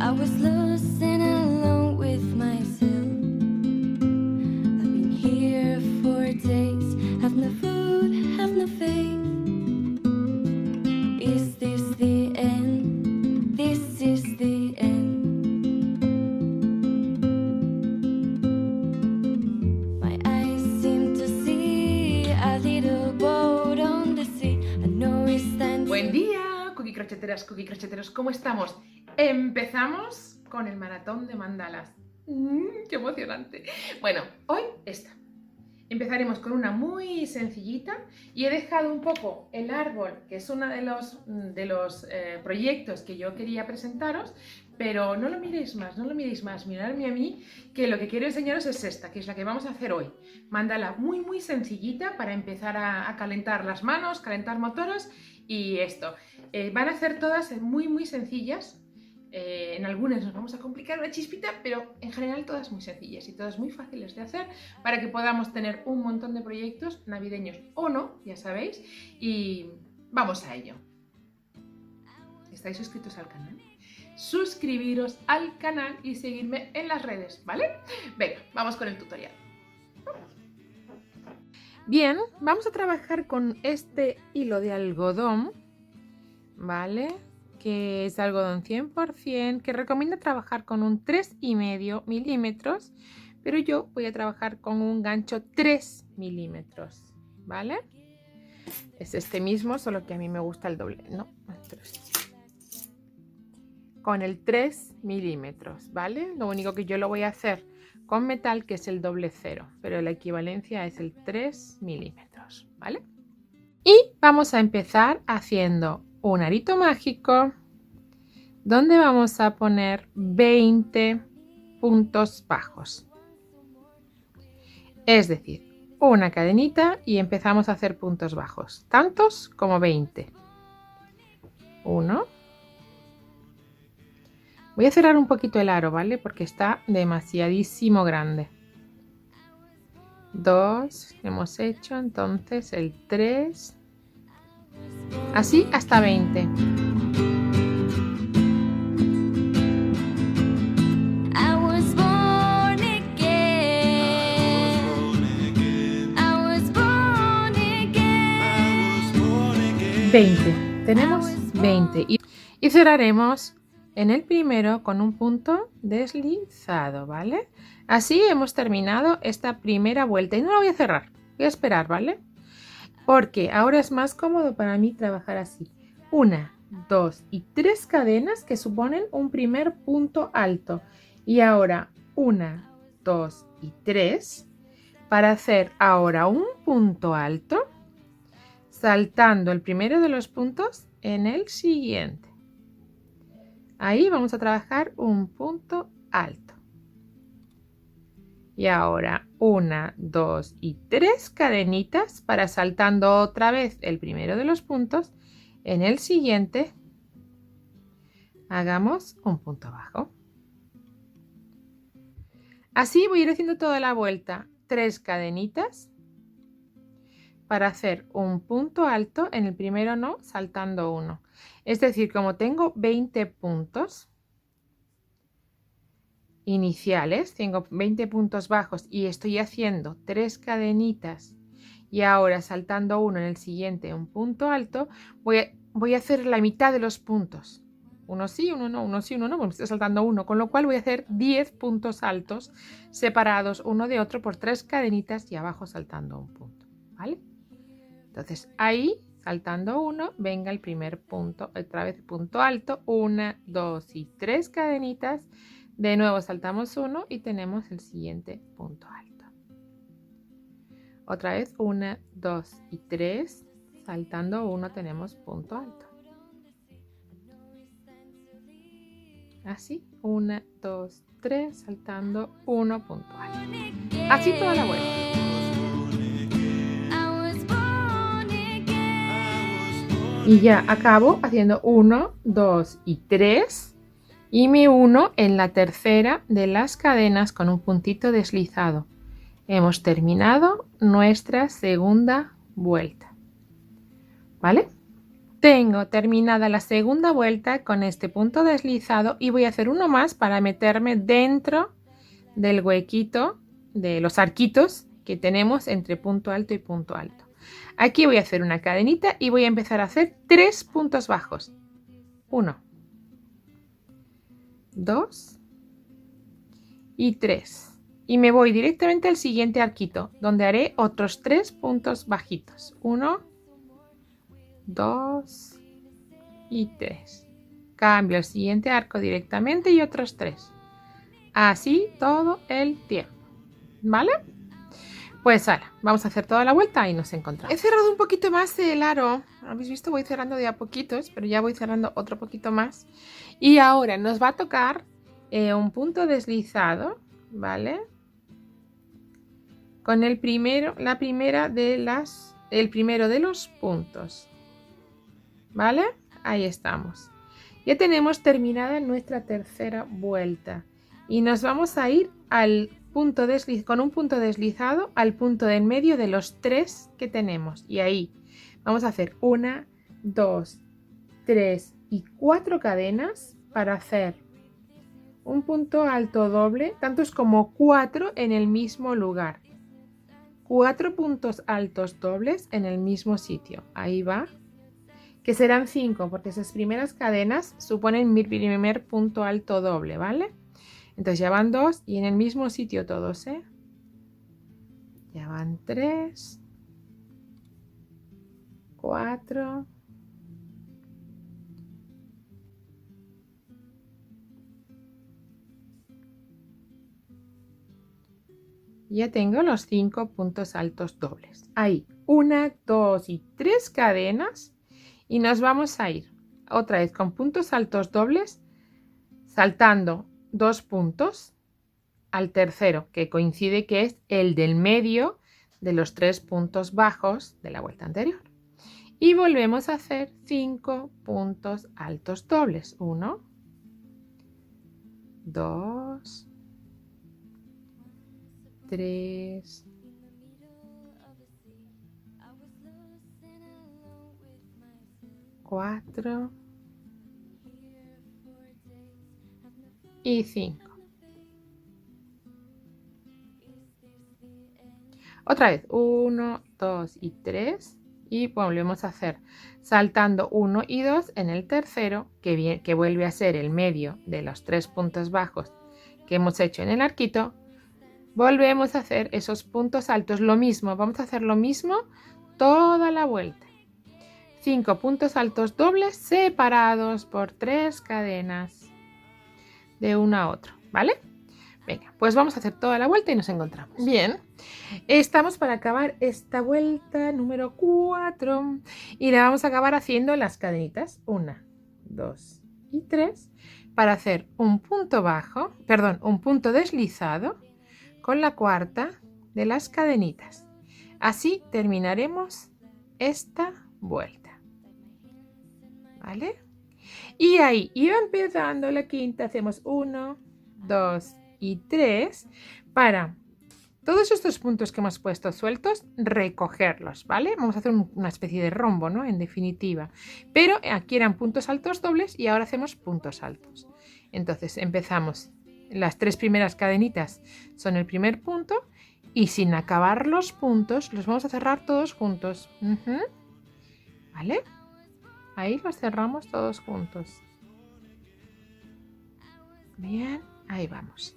I was lost and alone with myself. I've been here for days, have no food, have no faith. Is this the end? This is the end. My eyes seem to see a little boat on the sea. I know it stands. Buen día, cookie crocheteros, ¿cómo estamos? Empezamos con el maratón de mandalas. ¡Qué emocionante! Bueno, hoy esta. Empezaremos con una muy sencillita y he dejado un poco el árbol, que es uno de los proyectos que yo quería presentaros, pero no lo miréis más, miradme a mí, que lo que quiero enseñaros es esta, que es la que vamos a hacer hoy. Mandala muy sencillita para empezar a calentar las manos, calentar motores y esto. Van a ser todas muy sencillas. En algunas nos vamos a complicar una chispita, pero en general todas muy sencillas y todas muy fáciles de hacer para que podamos tener un montón de proyectos navideños o no, ya sabéis, y vamos a ello. ¿Estáis suscritos al canal? Suscribiros al canal y seguirme en las redes, ¿vale? Venga, vamos con el tutorial. Bien, vamos a trabajar con este hilo de algodón, ¿vale? Que es algodón 100%, que recomiendo trabajar con un 3,5 milímetros, pero yo voy a trabajar con un gancho 3 milímetros, ¿vale? Es este mismo, solo que a mí me gusta el doble, no, con el 3 milímetros, ¿vale? Lo único que yo lo voy a hacer con metal, que es el doble cero, pero la equivalencia es el 3 milímetros, ¿vale? Y vamos a empezar haciendo un arito mágico donde vamos a poner 20 puntos bajos, es decir, una cadenita y empezamos a hacer puntos bajos, tantos como 20. 1. Voy a cerrar un poquito el aro, ¿vale? Porque está demasiadísimo grande. 2, hemos hecho entonces el 3, así hasta 20. I was born again. I was born again. 20. Tenemos 20 y cerraremos en el primero con un punto deslizado, ¿vale? Así hemos terminado esta primera vuelta y no la voy a cerrar, voy a esperar, ¿vale? Porque ahora es más cómodo para mí trabajar así. 1, 2 y 3 cadenas que suponen un primer punto alto. Y ahora 1, 2 y 3 para hacer ahora un punto alto, saltando el primero de los puntos en el siguiente. Ahí vamos a trabajar un punto alto. Y ahora 1, 2 y 3 cadenitas para saltando otra vez el primero de los puntos. En el siguiente hagamos un punto bajo. Así voy a ir haciendo toda la vuelta. 3 cadenitas para hacer un punto alto. En el primero no, saltando 1. Es decir, como tengo 20 puntos iniciales, tengo 20 puntos bajos y estoy haciendo 3 cadenitas y ahora saltando 1 en el siguiente un punto alto, voy a hacer la mitad de los puntos. Uno sí, uno no, uno sí, uno no, porque estoy saltando 1, con lo cual voy a hacer 10 puntos altos separados uno de otro por 3 cadenitas y abajo saltando un punto, ¿vale? Entonces ahí, saltando 1, venga el primer punto, otra vez punto alto, 1, 2 y 3 cadenitas. De nuevo saltamos 1 y tenemos el siguiente punto alto. Otra vez 1, 2 y 3. Saltando 1 tenemos punto alto. Así, 1, 2, 3, saltando 1, punto alto. Así toda la vuelta. Y ya acabo haciendo 1, 2 y 3. Y me uno en la tercera de las cadenas con un puntito deslizado. Hemos terminado nuestra segunda vuelta, ¿vale? Tengo terminada la segunda vuelta con este punto deslizado y voy a hacer uno más para meterme dentro del huequito de los arquitos que tenemos entre punto alto y punto alto. Aquí voy a hacer una cadenita y voy a empezar a hacer 3 puntos bajos. 1, 2 y 3. Y me voy directamente al siguiente arquito, donde haré otros 3 puntos bajitos. 1, 2 y 3. Cambio al siguiente arco directamente y otros 3. Así todo el tiempo. ¿Vale? Pues ahora, vamos a hacer toda la vuelta y nos encontramos. He cerrado un poquito más el aro. ¿Habéis visto? Voy cerrando de a poquitos, pero ya voy cerrando otro poquito más. Y ahora nos va a tocar un punto deslizado, ¿vale? Con el primero de los puntos. ¿Vale? Ahí estamos. Ya tenemos terminada nuestra tercera vuelta. Y nos vamos a ir al punto con un punto deslizado al punto en medio de los 3 que tenemos. Y ahí vamos a hacer 1, 2, 3 y 4 cadenas para hacer un punto alto doble, tantos como 4 en el mismo lugar. 4 puntos altos dobles en el mismo sitio. Ahí va. Que serán 5, porque esas primeras cadenas suponen mi primer punto alto doble, ¿vale? Entonces ya van 2 y en el mismo sitio todos, ¿eh? Ya van 3, 4, ya tengo los 5 puntos altos dobles. Ahí, 1, 2 y 3 cadenas y nos vamos a ir otra vez con puntos altos dobles, saltando 2 puntos al tercero, que coincide que es el del medio de los 3 puntos bajos de la vuelta anterior. Y volvemos a hacer 5 puntos altos dobles. 1, 2, 3, 4 y 5. Otra vez, 1, 2 y 3 y volvemos a hacer saltando 1 y 2 en el tercero, que vuelve a ser el medio de los 3 puntos bajos que hemos hecho en el arquito. Volvemos a hacer esos puntos altos, lo mismo, vamos a hacer lo mismo toda la vuelta. 5 puntos altos dobles separados por 3 cadenas de uno a otro, ¿vale? Venga, pues vamos a hacer toda la vuelta y nos encontramos. Bien, estamos para acabar esta vuelta número 4 y la vamos a acabar haciendo las cadenitas 1, 2 y 3 para hacer un punto bajo, perdón, un punto deslizado con la cuarta de las cadenitas. Así terminaremos esta vuelta, ¿vale? Y ahí, y empezando la quinta, hacemos 1, 2 y 3 para todos estos puntos que hemos puesto sueltos, recogerlos, ¿vale? Vamos a hacer una especie de rombo, ¿no? En definitiva. Pero aquí eran puntos altos dobles y ahora hacemos puntos altos. Entonces empezamos. Las 3 primeras cadenitas son el primer punto y sin acabar los puntos los vamos a cerrar todos juntos. ¿Vale? Ahí los cerramos todos juntos. Bien, ahí vamos.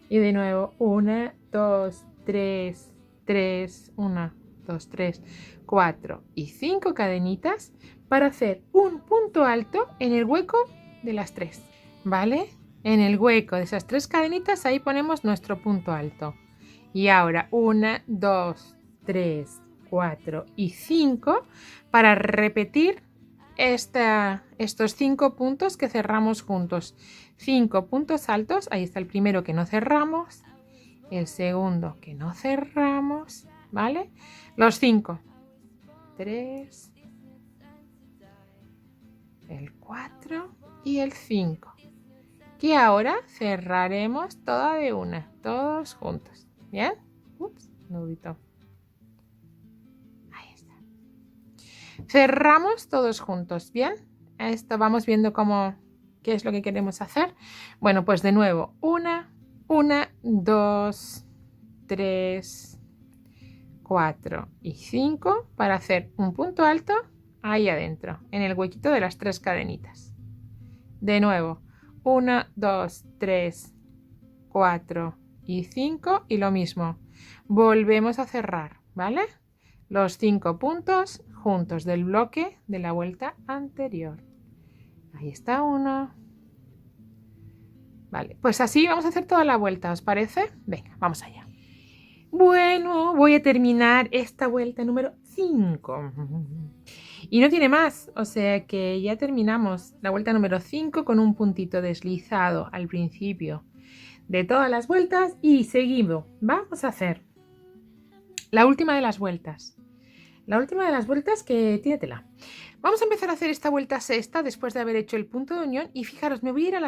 Y de nuevo, 1, 2, 3, 3, 1, 2, 3, 4 y 5 cadenitas para hacer un punto alto en el hueco de las 3, ¿vale? En el hueco de esas 3 cadenitas ahí ponemos nuestro punto alto. Y ahora 1, 2, 3, 4 y 5 para repetir estos 5 puntos que cerramos juntos. 5 puntos altos, ahí está el primero que no cerramos, el segundo que no cerramos, ¿vale? Los 5, 3, el 4 y el 5, que ahora cerraremos toda de una, todos juntos, ¿bien? Ups, nudito. Ahí está. Cerramos todos juntos, ¿bien? Esto vamos viendo qué es lo que queremos hacer. Bueno, pues de nuevo, 1, 2, 3, 4 y 5 para hacer un punto alto ahí adentro, en el huequito de las 3 cadenitas. De nuevo, 1, 2, 3, 4 y 5 y lo mismo. Volvemos a cerrar, ¿vale? Los 5 puntos juntos del bloque de la vuelta anterior. Ahí está uno. Vale, pues así vamos a hacer toda la vuelta, ¿os parece? Venga, vamos allá. Bueno, voy a terminar esta vuelta número 5. Y no tiene más, o sea que ya terminamos la vuelta número 5 con un puntito deslizado al principio de todas las vueltas y seguimos. Vamos a hacer la última de las vueltas. La última de las vueltas que tiene tela. Vamos a empezar a hacer esta vuelta sexta después de haber hecho el punto de unión y fijaros, me voy a ir a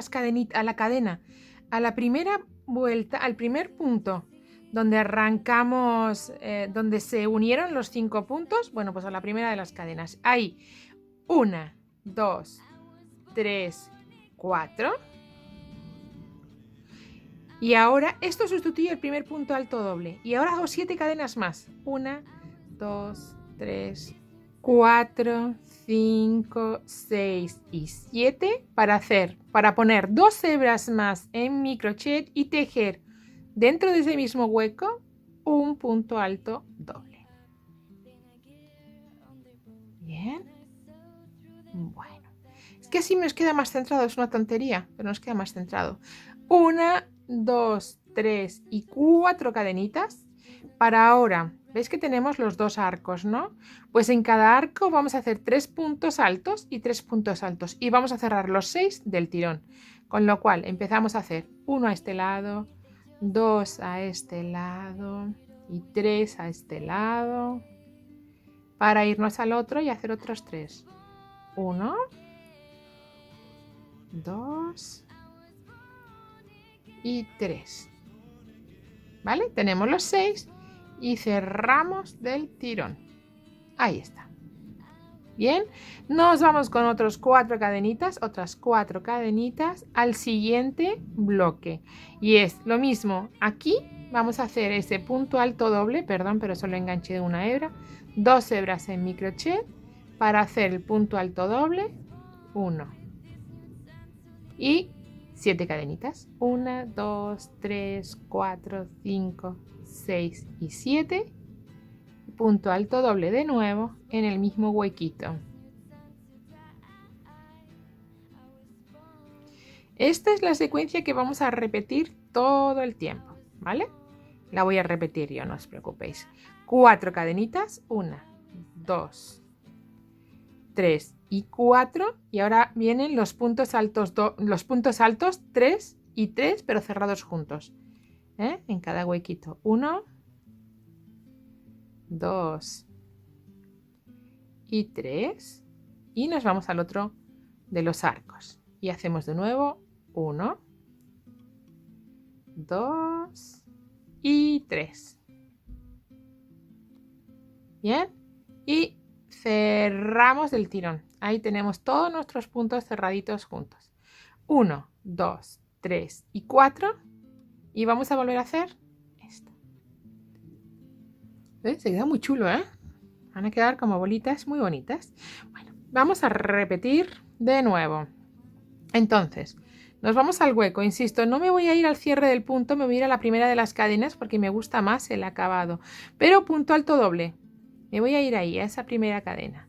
la cadena, a la primera vuelta, al primer punto donde arrancamos, donde se unieron los 5 puntos, bueno, pues a la primera de las cadenas. Ahí, 1, 2, 3, 4. Y ahora esto sustituye el primer punto alto doble. Y ahora hago 7 cadenas más. 1, 2, 3, 4, 5, 6 y 7 para poner 2 hebras más en mi crochet y tejer dentro de ese mismo hueco un punto alto doble. Bien. Bueno, es que así nos queda más centrado, es una tontería, pero nos queda más centrado. 1, 2, 3 y 4 cadenitas para ahora. ¿Veis que tenemos los 2 arcos, no? Pues en cada arco vamos a hacer 3 puntos altos y 3 puntos altos y vamos a cerrar los 6 del tirón. Con lo cual empezamos a hacer 1 a este lado, 2 a este lado y 3 a este lado para irnos al otro y hacer otros 3. 1, 2 y 3. ¿Vale? Tenemos los 6 y cerramos del tirón. Ahí está. Bien, nos vamos con otras 4 cadenitas al siguiente bloque. Y es lo mismo. Aquí vamos a hacer ese punto alto doble, perdón, pero solo enganché de una hebra. 2 hebras en mi crochet para hacer el punto alto doble. 1 y 7 cadenitas. 1, 2, 3, 4, 5, 6 y 7. Punto alto doble de nuevo en el mismo huequito. Esta es la secuencia que vamos a repetir todo el tiempo, ¿vale? La voy a repetir yo, no os preocupéis. 4 cadenitas, 1, 2, 3 y 4. Y ahora vienen los puntos altos, 3 y 3, pero cerrados juntos. En cada huequito. 1, 2 y 3 y nos vamos al otro de los arcos y hacemos de nuevo 1, 2 y 3. Bien, y cerramos el tirón. Ahí tenemos todos nuestros puntos cerraditos juntos. 1, 2, 3 y 4 y vamos a volver a hacer esto. Se queda muy chulo, ¿eh? Van a quedar como bolitas muy bonitas. Bueno, vamos a repetir de nuevo. Entonces, nos vamos al hueco. Insisto, no me voy a ir al cierre del punto, me voy a ir a la primera de las cadenas porque me gusta más el acabado. Pero punto alto doble. Me voy a ir ahí, a esa primera cadena.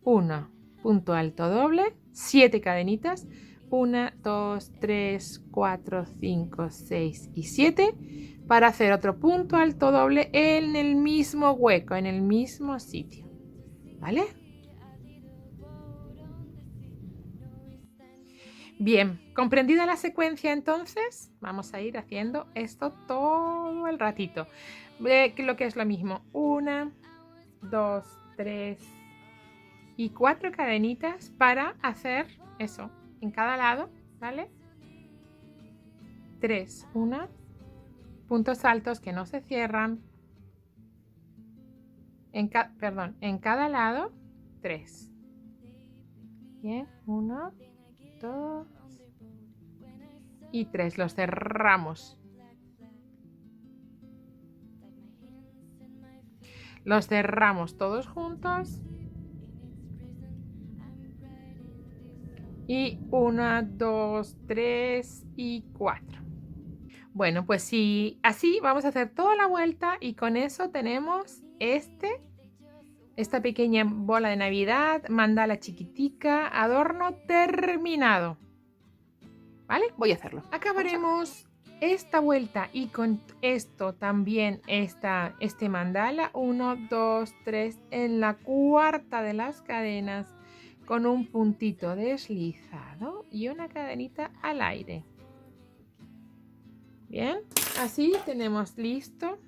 1, punto alto doble, 7 cadenitas. 1, 2, 3, 4, 5, 6 y 7 para hacer otro punto alto doble en el mismo hueco, en el mismo sitio. ¿Vale? Bien, comprendida la secuencia entonces, vamos a ir haciendo esto todo el ratito. Lo que es lo mismo, 1, 2, 3 y 4 cadenitas para hacer eso en cada lado, ¿vale? 3, 1, puntos altos que no se cierran, en cada lado 3. Bien, 1, 2 y 3. Los cerramos. Los cerramos todos juntos. Y 1, 2, 3 y 4. Bueno, pues sí, así vamos a hacer toda la vuelta y con eso tenemos esta pequeña bola de Navidad, mandala chiquitica, adorno terminado. ¿Vale? Voy a hacerlo. Acabaremos esta vuelta y con esto también este mandala. 1, 2, 3 en la cuarta de las cadenas con un puntito deslizado y una cadenita al aire. Bien, así tenemos listo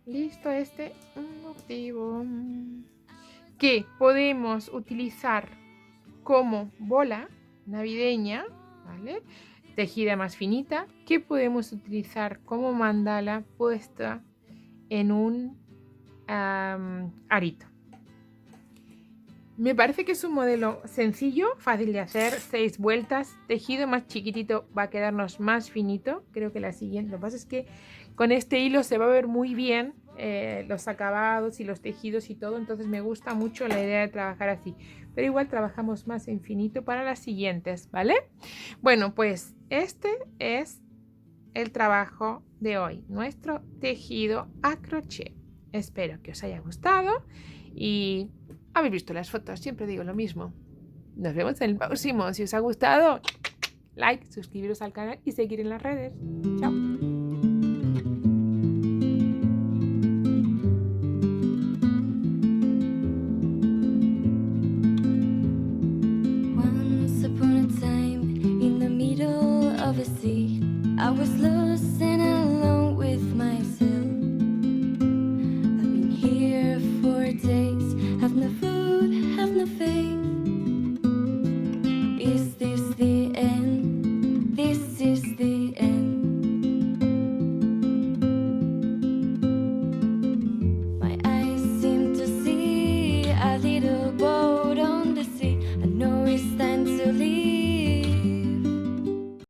este motivo que podemos utilizar como bola navideña, ¿vale? Tejida más finita, que podemos utilizar como mandala puesta en un arito. Me parece que es un modelo sencillo, fácil de hacer, 6 vueltas, tejido más chiquitito va a quedarnos más finito, creo que la siguiente. Lo que pasa es que con este hilo se va a ver muy bien los acabados y los tejidos y todo, entonces me gusta mucho la idea de trabajar así, pero igual trabajamos más en finito para las siguientes, ¿vale? Bueno, pues este es el trabajo de hoy, nuestro tejido a crochet. Espero que os haya gustado y habéis visto las fotos, siempre digo lo mismo. Nos vemos en el próximo. Si os ha gustado, like, suscribiros al canal y seguir en las redes. Chao. Once upon a time, in the middle of a sea, I was looking